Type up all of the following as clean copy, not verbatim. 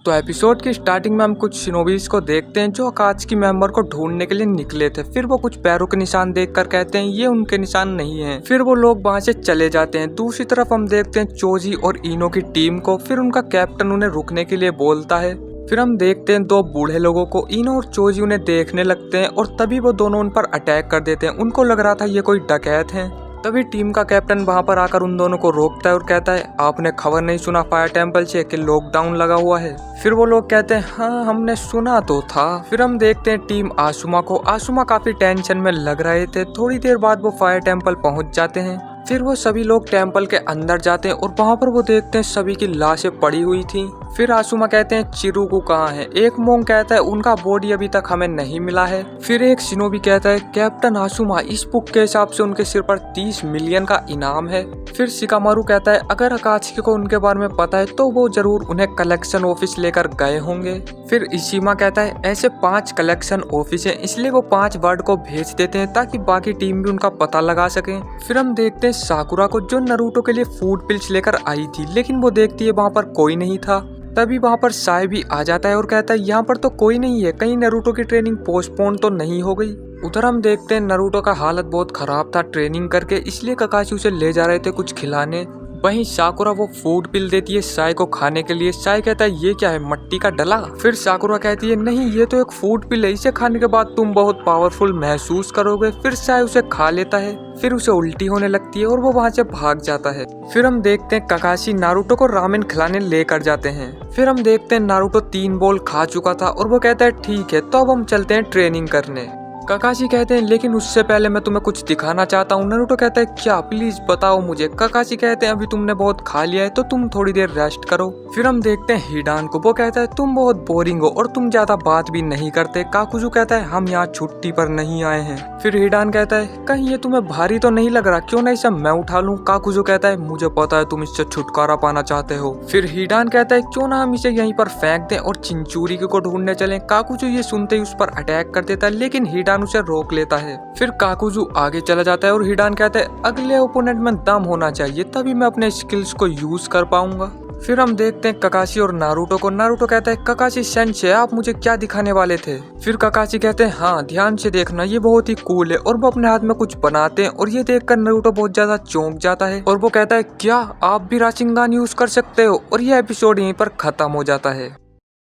तो एपिसोड की स्टार्टिंग में हम कुछ शिनोबीज को देखते हैं जो अकात्सुकी मेंबर को ढूंढने के लिए निकले थे। फिर वो कुछ पैरों के निशान देखकर कहते हैं ये उनके निशान नहीं हैं। फिर वो लोग वहां से चले जाते हैं। दूसरी तरफ हम देखते हैं चोजी और इनो की टीम को। फिर उनका कैप्टन उन्हें रुकने के लिए बोलता है। फिर हम देखते हैं दो बूढ़े लोगों को। इनो और चोजी उन्हें देखने लगते हैं और तभी वो दोनों उन पर अटैक कर देते हैं। उनको लग रहा था ये कोई डकैत हैं। तभी टीम का कैप्टन वहां पर आकर उन दोनों को रोकता है और कहता है आपने खबर नहीं सुना फायर टेम्पल से कि लॉकडाउन लगा हुआ है। फिर वो लोग कहते हैं हाँ हमने सुना तो था। फिर हम देखते हैं टीम आसुमा को। आसुमा काफी टेंशन में लग रहे थे। थोड़ी देर बाद वो फायर टेम्पल पहुंच जाते हैं। फिर वो सभी लोग टेम्पल के अंदर जाते हैं और वहाँ पर वो देखते हैं सभी की लाशें पड़ी हुई थी। फिर आसुमा कहते हैं चिरुकू कहाँ है। एक मोंग कहता है उनका बॉडी अभी तक हमें नहीं मिला है। फिर एक शिनोबी कहता है कैप्टन आसुमा इस बुक के हिसाब से उनके सिर पर 30 मिलियन का इनाम है। फिर शिकामारू कहता है अगर अकात्सुकी को उनके बारे में पता है तो वो जरूर उन्हें कलेक्शन ऑफिस लेकर गए होंगे। फिर इशिमा कहता है ऐसे 5 कलेक्शन ऑफिस है इसलिए वो 5 वर्ड को भेज देते हैं ताकि बाकी टीम भी उनका पता लगा सके। फिर हम देखते हैं साकुरा को जो नारुतो के लिए फूड पिल्स लेकर आई थी लेकिन वो देखती है वहाँ पर कोई नहीं था। तभी वहाँ पर साय भी आ जाता है और कहता है यहाँ पर तो कोई नहीं है, कहीं नारुतो की ट्रेनिंग पोस्टपोन तो नहीं हो गई। उधर हम देखते हैं नारुतो का हालत बहुत खराब था ट्रेनिंग करके, इसलिए ककाशी उसे ले जा रहे थे कुछ खिलाने। वहीं साकुरा वो फूड पिल देती है साय को खाने के लिए। साय कहता है ये क्या है मट्टी का डला। फिर साकुरा कहती है नहीं ये तो एक फूड पिल है, इसे खाने के बाद तुम बहुत पावरफुल महसूस करोगे। फिर साय उसे खा लेता है। फिर उसे उल्टी होने लगती है और वो वहाँ से भाग जाता है। फिर हम देखते हैं ककाशी नारुतो को रामेन खिलाने लेकर जाते हैं। फिर हम देखते हैं नारुतो 3 बॉल खा चुका था और वो कहता है ठीक है तो अब हम चलते हैं ट्रेनिंग करने। ककाशी कहते हैं लेकिन उससे पहले मैं तुम्हें कुछ दिखाना चाहता हूँ। नारुतो कहता है क्या प्लीज बताओ मुझे। ककाशी कहते हैं अभी तुमने बहुत खा लिया है तो तुम थोड़ी देर रेस्ट करो। फिर हम देखते हैं हिडान को। वो कहता है तुम बहुत बोरिंग हो और तुम ज्यादा बात भी नहीं करते। काकुजू कहता है हम यहाँ छुट्टी पर नहीं आए हैं। फिर हिडान कहता है कहीं ये तुम्हें भारी तो नहीं लग रहा, क्यों ना इसे मैं उठा लूं। काकुजू कहता है मुझे पता है तुम इससे छुटकारा पाना चाहते हो। फिर हिडान कहता है क्यों ना हम इसे यहीं पर फेंक दें और चिंचूरी को ढूंढने चलें। काकुजू ये सुनते ही उस पर अटैक कर देता है लेकिन हिडान उसे रोक लेता है। फिर काकुजू आगे चला जाता है और हिडान कहता है अगले ओपोनेंट में दम होना चाहिए तभी मैं अपने स्किल्स को यूज कर पाऊंगा। फिर हम देखते हैं ककाशी और नारुतो को। नारुतो कहता है ककाशी सेंसे आप मुझे क्या दिखाने वाले थे। फिर ककाशी कहते हैं हाँ ध्यान से देखना ये बहुत ही कूल है, और वो अपने हाथ में कुछ बनाते हैं और ये देखकर नारुतो बहुत ज्यादा चौंक जाता है और वो कहता है क्या आप भी राशिंगान यूज कर सकते हो। और ये एपिसोड यहीं पर खत्म हो जाता है।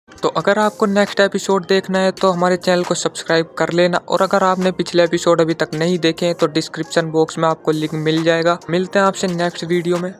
तो अगर आपको नेक्स्ट एपिसोड देखना है तो हमारे चैनल को सब्सक्राइब कर लेना, और अगर आपने पिछले एपिसोड अभी तक नहीं देखे तो डिस्क्रिप्शन बॉक्स में आपको लिंक मिल जाएगा। मिलते हैं आपसे नेक्स्ट वीडियो में।